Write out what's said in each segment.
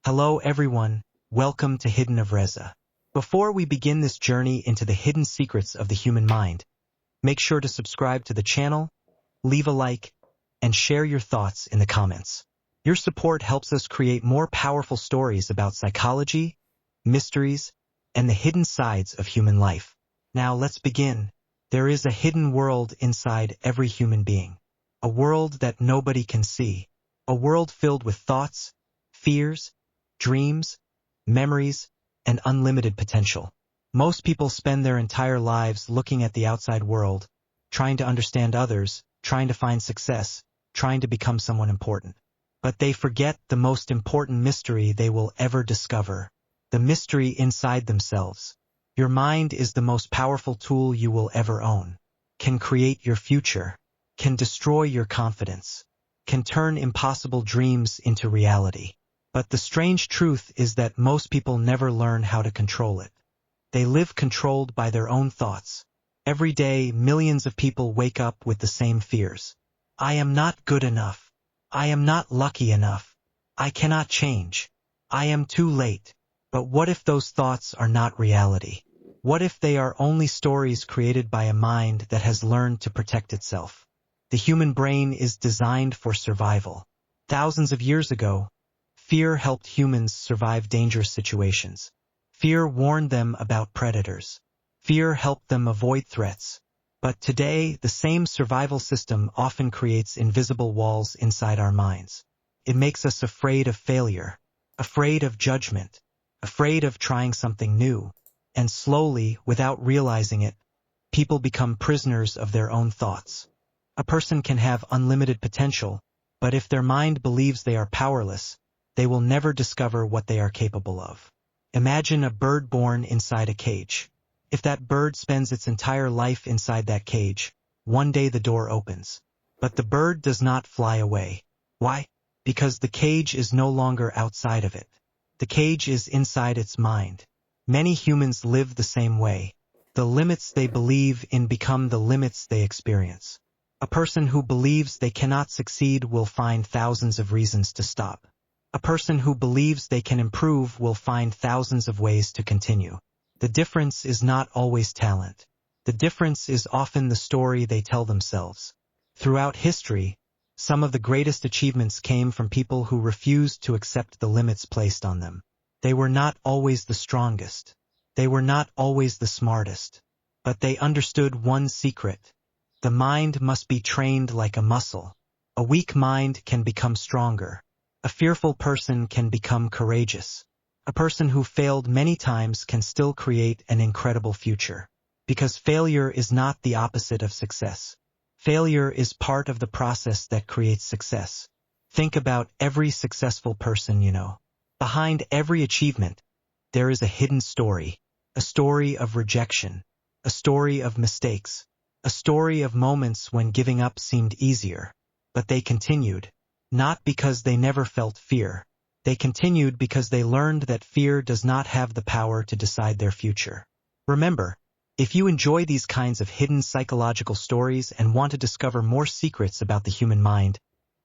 Hello everyone, welcome to Hidden of Reza. Before we begin this journey into the hidden secrets of the human mind, make sure to subscribe to the channel, leave a like, and share your thoughts in the comments. Your support helps us create more powerful stories about psychology, mysteries, and the hidden sides of human life. Now let's begin. There is a hidden world inside every human being. A world that nobody can see. A world filled with thoughts, fears, dreams, memories, and unlimited potential. Most people spend their entire lives looking at the outside world, trying to understand others, trying to find success, trying to become someone important. But they forget the most important mystery they will ever discover, the mystery inside themselves. Your mind is the most powerful tool you will ever own. Can create your future, can destroy your confidence, can turn impossible dreams into reality. But the strange truth is that most people never learn how to control it. They live controlled by their own thoughts. Every day, millions of people wake up with the same fears. I am not good enough. I am not lucky enough. I cannot change. I am too late. But what if those thoughts are not reality? What if they are only stories created by a mind that has learned to protect itself? The human brain is designed for survival. Thousands of years ago, fear helped humans survive dangerous situations. Fear warned them about predators. Fear helped them avoid threats. But today, the same survival system often creates invisible walls inside our minds. It makes us afraid of failure, afraid of judgment, afraid of trying something new. And slowly, without realizing it, people become prisoners of their own thoughts. A person can have unlimited potential, but if their mind believes they are powerless, they will never discover what they are capable of. Imagine a bird born inside a cage. If that bird spends its entire life inside that cage, one day the door opens. But the bird does not fly away. Why? Because the cage is no longer outside of it. The cage is inside its mind. Many humans live the same way. The limits they believe in become the limits they experience. A person who believes they cannot succeed will find thousands of reasons to stop. A person who believes they can improve will find thousands of ways to continue. The difference is not always talent. The difference is often the story they tell themselves. Throughout history, some of the greatest achievements came from people who refused to accept the limits placed on them. They were not always the strongest. They were not always the smartest. But they understood one secret. The mind must be trained like a muscle. A weak mind can become stronger. A fearful person can become courageous. A person who failed many times can still create an incredible future. Because failure is not the opposite of success. Failure is part of the process that creates success. Think about every successful person you know. Behind every achievement, there is a hidden story. A story of rejection. A story of mistakes. A story of moments when giving up seemed easier. But they continued. Not because they never felt fear. They continued because they learned that fear does not have the power to decide their future. Remember, if you enjoy these kinds of hidden psychological stories and want to discover more secrets about the human mind,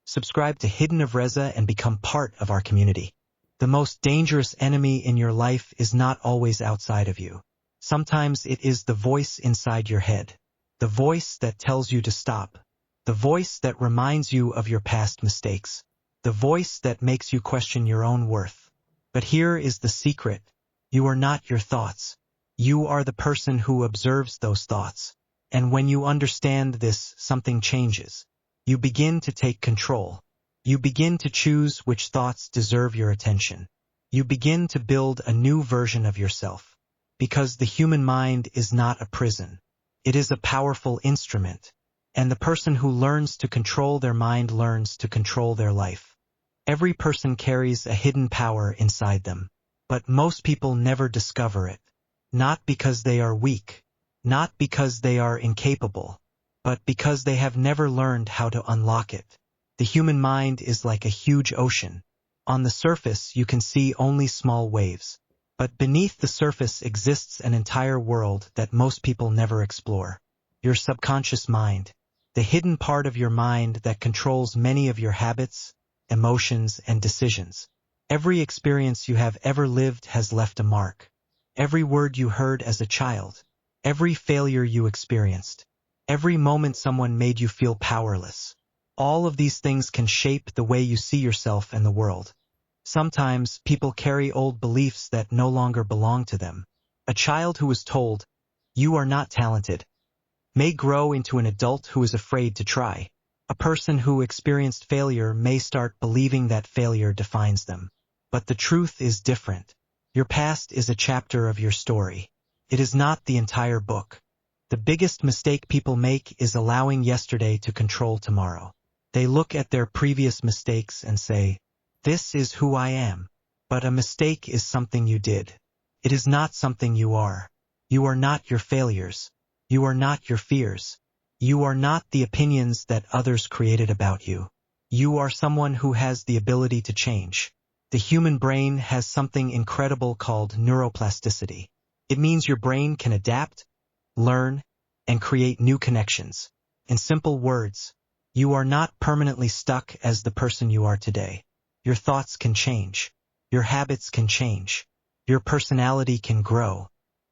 subscribe to Hidden of Reza and become part of our community. The most dangerous enemy in your life is not always outside of you. Sometimes it is the voice inside your head. The voice that tells you to stop. The voice that reminds you of your past mistakes. The voice that makes you question your own worth. But here is the secret. You are not your thoughts. You are the person who observes those thoughts. And when you understand this, something changes. You begin to take control. You begin to choose which thoughts deserve your attention. You begin to build a new version of yourself. Because the human mind is not a prison. It is a powerful instrument. And the person who learns to control their mind learns to control their life. Every person carries a hidden power inside them. But most people never discover it. Not because they are weak. Not because they are incapable. But because they have never learned how to unlock it. The human mind is like a huge ocean. On the surface, you can see only small waves. But beneath the surface exists an entire world that most people never explore. Your subconscious mind. The hidden part of your mind that controls many of your habits, emotions, and decisions. Every experience you have ever lived has left a mark. Every word you heard as a child. Every failure you experienced. Every moment someone made you feel powerless. All of these things can shape the way you see yourself and the world. Sometimes people carry old beliefs that no longer belong to them. A child who was told, "You are not talented," may grow into an adult who is afraid to try. A person who experienced failure may start believing that failure defines them. But the truth is different. Your past is a chapter of your story. It is not the entire book. The biggest mistake people make is allowing yesterday to control tomorrow. They look at their previous mistakes and say, "This is who I am." But a mistake is something you did. It is not something you are. You are not your failures. You are not your fears. You are not the opinions that others created about you. You are someone who has the ability to change. The human brain has something incredible called neuroplasticity. It means your brain can adapt, learn, and create new connections. In simple words, you are not permanently stuck as the person you are today. Your thoughts can change. Your habits can change. Your personality can grow.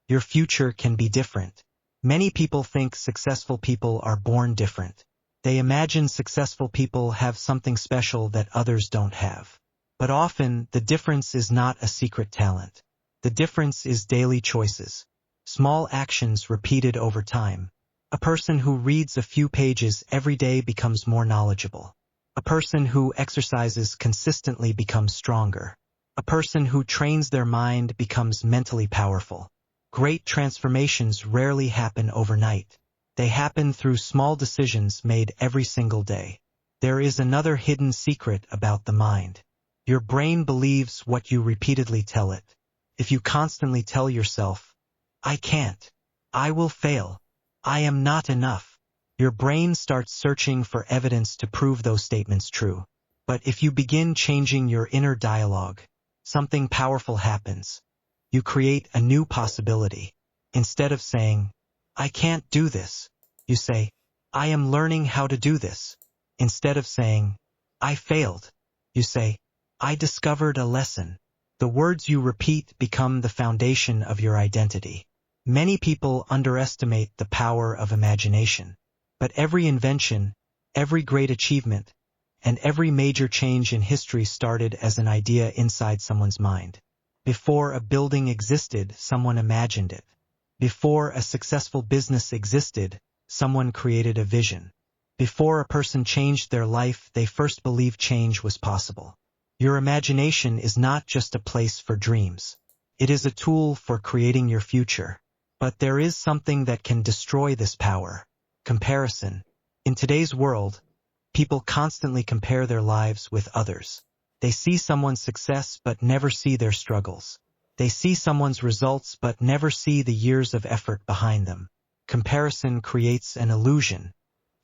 Your future can be different. Many people think successful people are born different. They imagine successful people have something special that others don't have. But often, the difference is not a secret talent. The difference is daily choices. Small actions repeated over time. A person who reads a few pages every day becomes more knowledgeable. A person who exercises consistently becomes stronger. A person who trains their mind becomes mentally powerful. Great transformations rarely happen overnight. They happen through small decisions made every single day. There is another hidden secret about the mind. Your brain believes what you repeatedly tell it. If you constantly tell yourself, "I can't," "I will fail," "I am not enough," your brain starts searching for evidence to prove those statements true. But if you begin changing your inner dialogue, something powerful happens. You create a new possibility. Instead of saying, "I can't do this," you say, "I am learning how to do this." Instead of saying, "I failed," you say, "I discovered a lesson." The words you repeat become the foundation of your identity. Many people underestimate the power of imagination. But every invention, every great achievement, and every major change in history started as an idea inside someone's mind. Before a building existed, someone imagined it. Before a successful business existed, someone created a vision. Before a person changed their life, they first believed change was possible. Your imagination is not just a place for dreams. It is a tool for creating your future. But there is something that can destroy this power: comparison. In today's world, people constantly compare their lives with others. They see someone's success but never see their struggles. They see someone's results but never see the years of effort behind them. Comparison creates an illusion.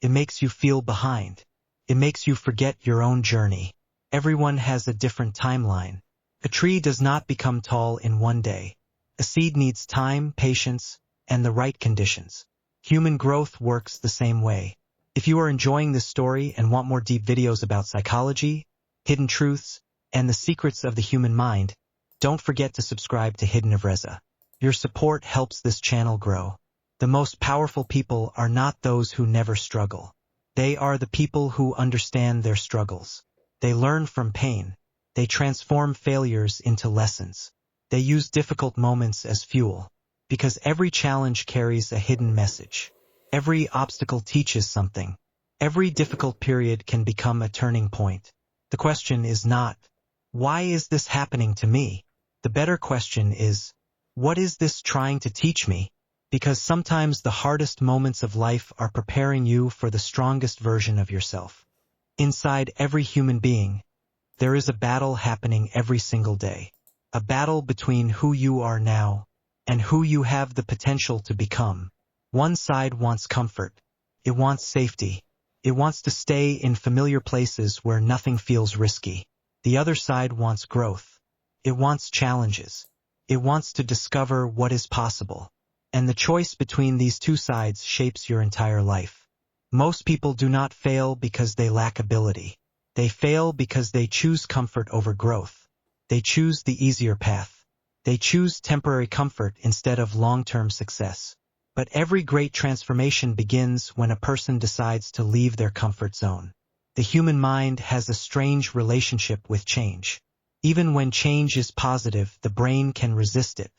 It makes you feel behind. It makes you forget your own journey. Everyone has a different timeline. A tree does not become tall in one day. A seed needs time, patience, and the right conditions. Human growth works the same way. If you are enjoying this story and want more deep videos about psychology, hidden truths, and the secrets of the human mind, don't forget to subscribe to Hidden of Reza. Your support helps this channel grow. The most powerful people are not those who never struggle. They are the people who understand their struggles. They learn from pain. They transform failures into lessons. They use difficult moments as fuel. Because every challenge carries a hidden message. Every obstacle teaches something. Every difficult period can become a turning point. The question is not, "Why is this happening to me?" The better question is, "What is this trying to teach me?" Because sometimes the hardest moments of life are preparing you for the strongest version of yourself. Inside every human being, there is a battle happening every single day. A battle between who you are now and who you have the potential to become. One side wants comfort. It wants safety. It wants to stay in familiar places where nothing feels risky. The other side wants growth. It wants challenges. It wants to discover what is possible. And the choice between these two sides shapes your entire life. Most people do not fail because they lack ability. They fail because they choose comfort over growth. They choose the easier path. They choose temporary comfort instead of long-term success. But every great transformation begins when a person decides to leave their comfort zone. The human mind has a strange relationship with change. Even when change is positive, the brain can resist it.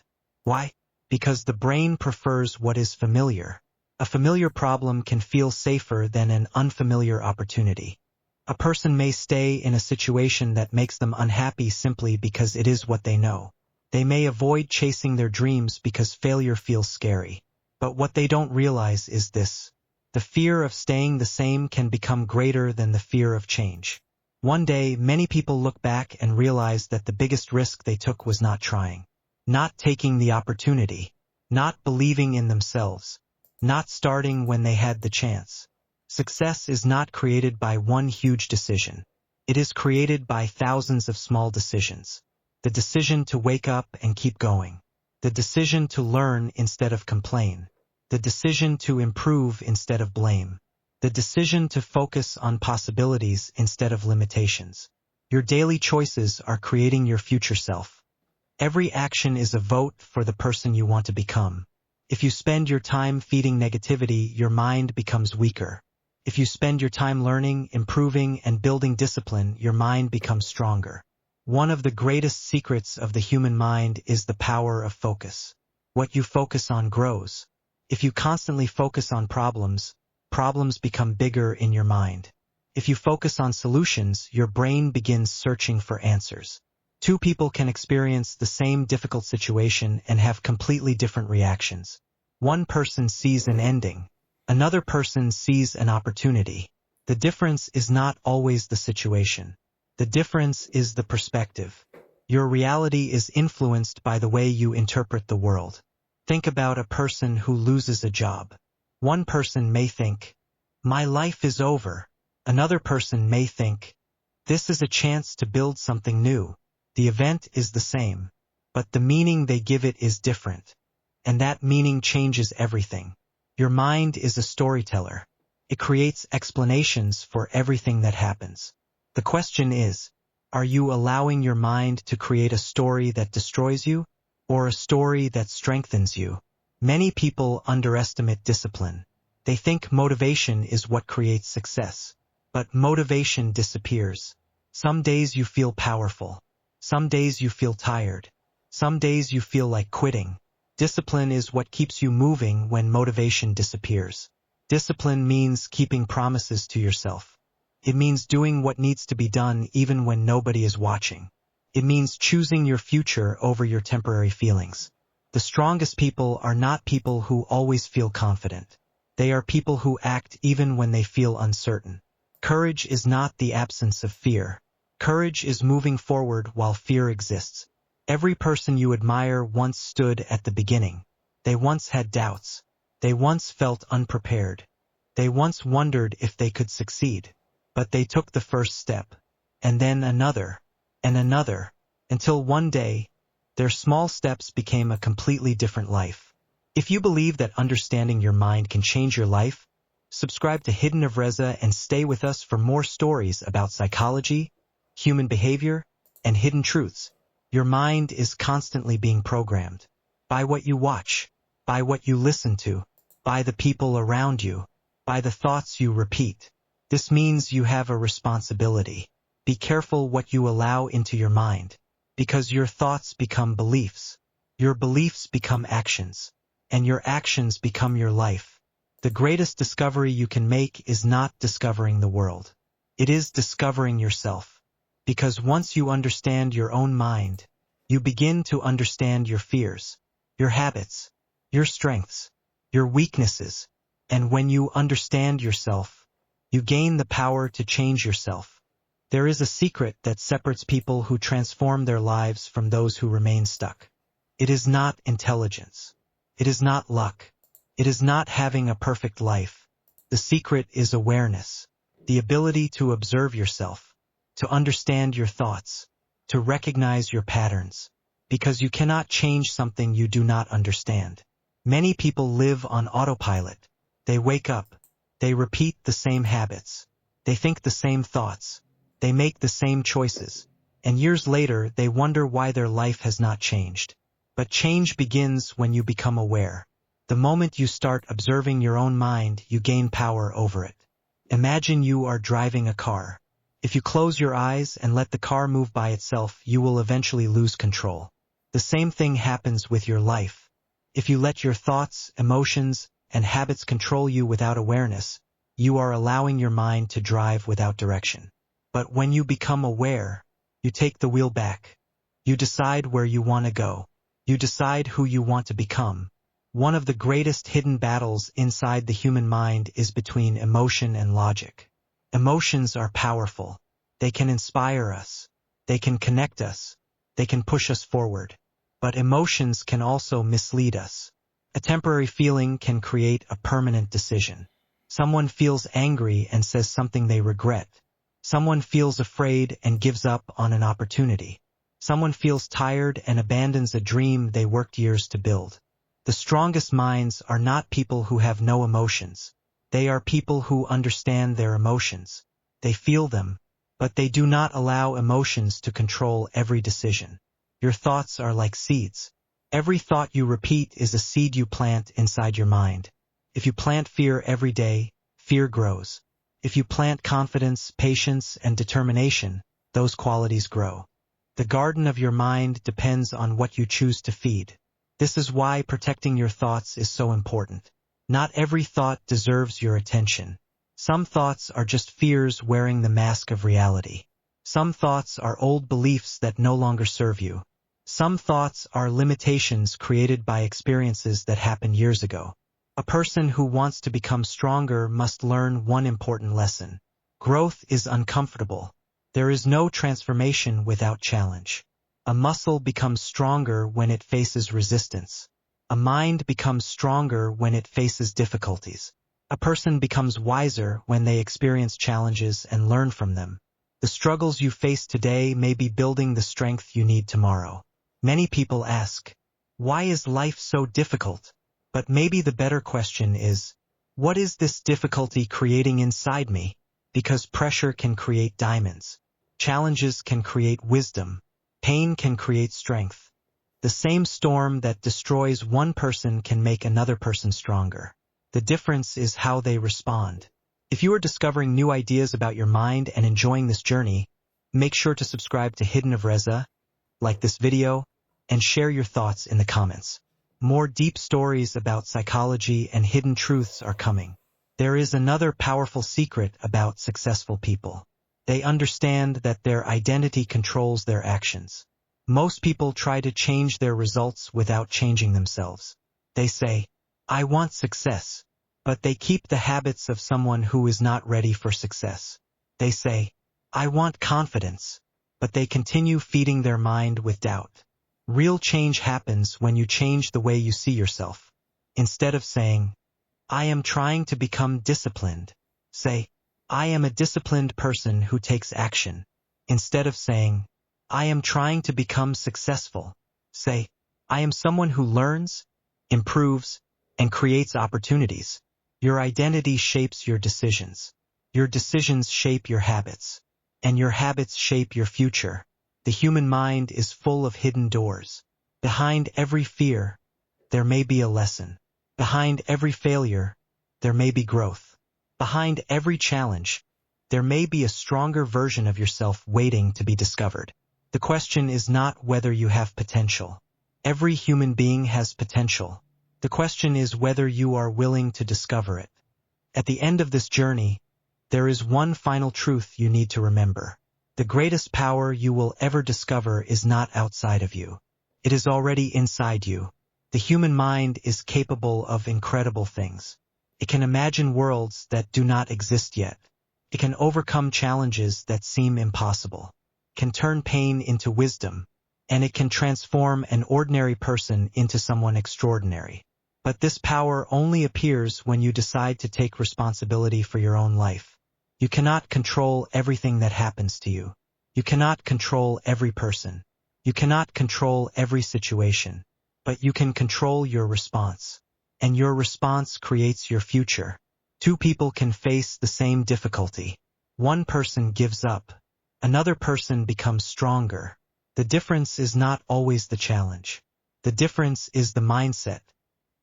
Why? Because the brain prefers what is familiar. A familiar problem can feel safer than an unfamiliar opportunity. A person may stay in a situation that makes them unhappy simply because it is what they know. They may avoid chasing their dreams because failure feels scary. But what they don't realize is this: the fear of staying the same can become greater than the fear of change. One day, many people look back and realize that the biggest risk they took was not trying, not taking the opportunity, not believing in themselves, not starting when they had the chance. Success is not created by one huge decision. It is created by thousands of small decisions. The decision to wake up and keep going. The decision to learn instead of complain. The decision to improve instead of blame. The decision to focus on possibilities instead of limitations. Your daily choices are creating your future self. Every action is a vote for the person you want to become. If you spend your time feeding negativity, your mind becomes weaker. If you spend your time learning, improving, and building discipline, your mind becomes stronger. One of the greatest secrets of the human mind is the power of focus. What you focus on grows. If you constantly focus on problems, problems become bigger in your mind. If you focus on solutions, your brain begins searching for answers. Two people can experience the same difficult situation and have completely different reactions. One person sees an ending. Another person sees an opportunity. The difference is not always the situation. The difference is the perspective. Your reality is influenced by the way you interpret the world. Think about a person who loses a job. One person may think, "My life is over." Another person may think, "This is a chance to build something new." The event is the same, but the meaning they give it is different. And that meaning changes everything. Your mind is a storyteller. It creates explanations for everything that happens. The question is, are you allowing your mind to create a story that destroys you, or a story that strengthens you? Many people underestimate discipline. They think motivation is what creates success. But motivation disappears. Some days you feel powerful. Some days you feel tired. Some days you feel like quitting. Discipline is what keeps you moving when motivation disappears. Discipline means keeping promises to yourself. It means doing what needs to be done even when nobody is watching. It means choosing your future over your temporary feelings. The strongest people are not people who always feel confident. They are people who act even when they feel uncertain. Courage is not the absence of fear. Courage is moving forward while fear exists. Every person you admire once stood at the beginning. They once had doubts. They once felt unprepared. They once wondered if they could succeed. But they took the first step, and then another, and another, until one day, their small steps became a completely different life. If you believe that understanding your mind can change your life, subscribe to Hidden of Reza and stay with us for more stories about psychology, human behavior, and hidden truths. Your mind is constantly being programmed by what you watch, by what you listen to, by the people around you, by the thoughts you repeat. This means you have a responsibility. Be careful what you allow into your mind, because your thoughts become beliefs, your beliefs become actions, and your actions become your life. The greatest discovery you can make is not discovering the world. It is discovering yourself. Because once you understand your own mind, you begin to understand your fears, your habits, your strengths, your weaknesses, and when you understand yourself, you gain the power to change yourself. There is a secret that separates people who transform their lives from those who remain stuck. It is not intelligence. It is not luck. It is not having a perfect life. The secret is awareness, the ability to observe yourself, to understand your thoughts, to recognize your patterns, because you cannot change something you do not understand. Many people live on autopilot. They wake up, they repeat the same habits, they think the same thoughts, they make the same choices, and years later they wonder why their life has not changed. But change begins when you become aware. The moment you start observing your own mind, you gain power over it. Imagine you are driving a car. If you close your eyes and let the car move by itself, you will eventually lose control. The same thing happens with your life. If you let your thoughts, emotions, and habits control you without awareness, you are allowing your mind to drive without direction. But when you become aware, you take the wheel back. You decide where you want to go. You decide who you want to become. One of the greatest hidden battles inside the human mind is between emotion and logic. Emotions are powerful. They can inspire us. They can connect us. They can push us forward. But emotions can also mislead us. A temporary feeling can create a permanent decision. Someone feels angry and says something they regret. Someone feels afraid and gives up on an opportunity. Someone feels tired and abandons a dream they worked years to build. The strongest minds are not people who have no emotions. They are people who understand their emotions. They feel them, but they do not allow emotions to control every decision. Your thoughts are like seeds. Every thought you repeat is a seed you plant inside your mind. If you plant fear every day, fear grows. If you plant confidence, patience, and determination, those qualities grow. The garden of your mind depends on what you choose to feed. This is why protecting your thoughts is so important. Not every thought deserves your attention. Some thoughts are just fears wearing the mask of reality. Some thoughts are old beliefs that no longer serve you. Some thoughts are limitations created by experiences that happened years ago. A person who wants to become stronger must learn one important lesson. Growth is uncomfortable. There is no transformation without challenge. A muscle becomes stronger when it faces resistance. A mind becomes stronger when it faces difficulties. A person becomes wiser when they experience challenges and learn from them. The struggles you face today may be building the strength you need tomorrow. Many people ask, why is life so difficult? But maybe the better question is, what is this difficulty creating inside me? Because pressure can create diamonds. Challenges can create wisdom. Pain can create strength. The same storm that destroys one person can make another person stronger. The difference is how they respond. If you are discovering new ideas about your mind and enjoying this journey, make sure to subscribe to Hidden of Reza, like this video, and share your thoughts in the comments. More deep stories about psychology and hidden truths are coming. There is another powerful secret about successful people. They understand that their identity controls their actions. Most people try to change their results without changing themselves. They say, I want success, but they keep the habits of someone who is not ready for success. They say, I want confidence, but they continue feeding their mind with doubt. Real change happens when you change the way you see yourself. Instead of saying, I am trying to become disciplined, say, I am a disciplined person who takes action. Instead of saying, I am trying to become successful, say, I am someone who learns, improves, and creates opportunities. Your identity shapes your decisions. Your decisions shape your habits. And your habits shape your future. The human mind is full of hidden doors. Behind every fear, there may be a lesson. Behind every failure, there may be growth. Behind every challenge, there may be a stronger version of yourself waiting to be discovered. The question is not whether you have potential. Every human being has potential. The question is whether you are willing to discover it. At the end of this journey, there is one final truth you need to remember. The greatest power you will ever discover is not outside of you. It is already inside you. The human mind is capable of incredible things. It can imagine worlds that do not exist yet. It can overcome challenges that seem impossible. It can turn pain into wisdom, and it can transform an ordinary person into someone extraordinary. But this power only appears when you decide to take responsibility for your own life. You cannot control everything that happens to you. You cannot control every person. You cannot control every situation. But you can control your response. And your response creates your future. Two people can face the same difficulty. One person gives up. Another person becomes stronger. The difference is not always the challenge. The difference is the mindset.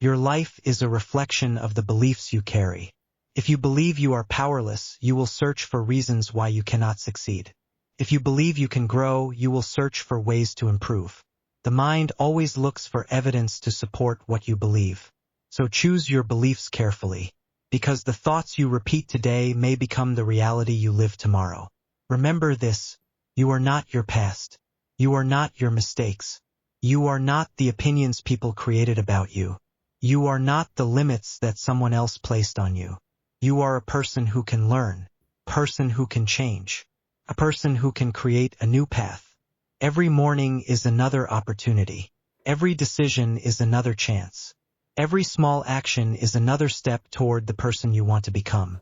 Your life is a reflection of the beliefs you carry. If you believe you are powerless, you will search for reasons why you cannot succeed. If you believe you can grow, you will search for ways to improve. The mind always looks for evidence to support what you believe. So choose your beliefs carefully, because the thoughts you repeat today may become the reality you live tomorrow. Remember this: you are not your past. You are not your mistakes. You are not the opinions people created about you. You are not the limits that someone else placed on you. You are a person who can learn, a person who can change, a person who can create a new path. Every morning is another opportunity. Every decision is another chance. Every small action is another step toward the person you want to become.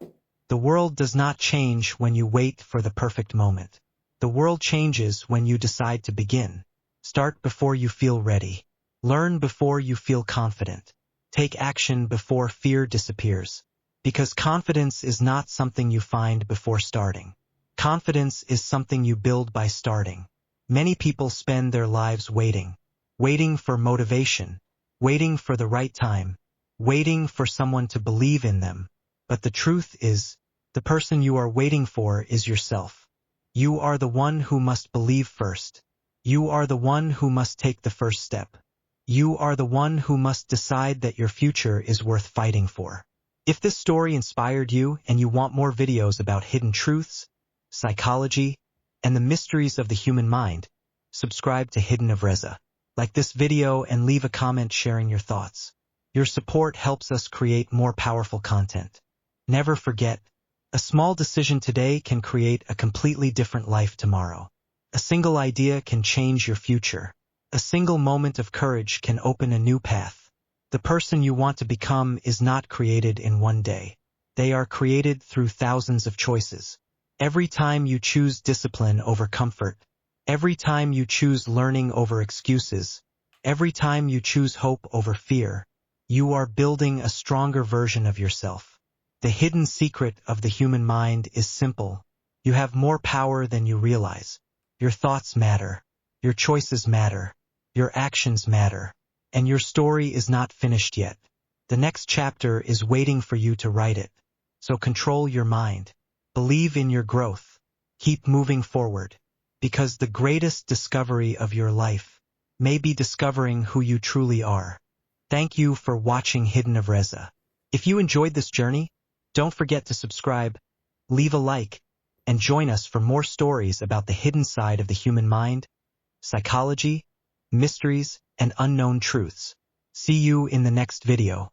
The world does not change when you wait for the perfect moment. The world changes when you decide to begin. Start before you feel ready. Learn before you feel confident. Take action before fear disappears. Because confidence is not something you find before starting. Confidence is something you build by starting. Many people spend their lives waiting for motivation, waiting for the right time, waiting for someone to believe in them. But the truth is, the person you are waiting for is yourself. You are the one who must believe first. You are the one who must take the first step. You are the one who must decide that your future is worth fighting for. If this story inspired you and you want more videos about hidden truths, psychology, and the mysteries of the human mind, subscribe to Hidden of Reza. Like this video and leave a comment sharing your thoughts. Your support helps us create more powerful content. Never forget, a small decision today can create a completely different life tomorrow. A single idea can change your future. A single moment of courage can open a new path. The person you want to become is not created in one day. They are created through thousands of choices. Every time you choose discipline over comfort, every time you choose learning over excuses, every time you choose hope over fear, you are building a stronger version of yourself. The hidden secret of the human mind is simple. You have more power than you realize. Your thoughts matter. Your choices matter. Your actions matter. And your story is not finished yet. The next chapter is waiting for you to write it. So control your mind. Believe in your growth. Keep moving forward. Because the greatest discovery of your life may be discovering who you truly are. Thank you for watching Hidden of Reza. If you enjoyed this journey, don't forget to subscribe, leave a like, and join us for more stories about the hidden side of the human mind, psychology, mysteries, and unknown truths. See you in the next video.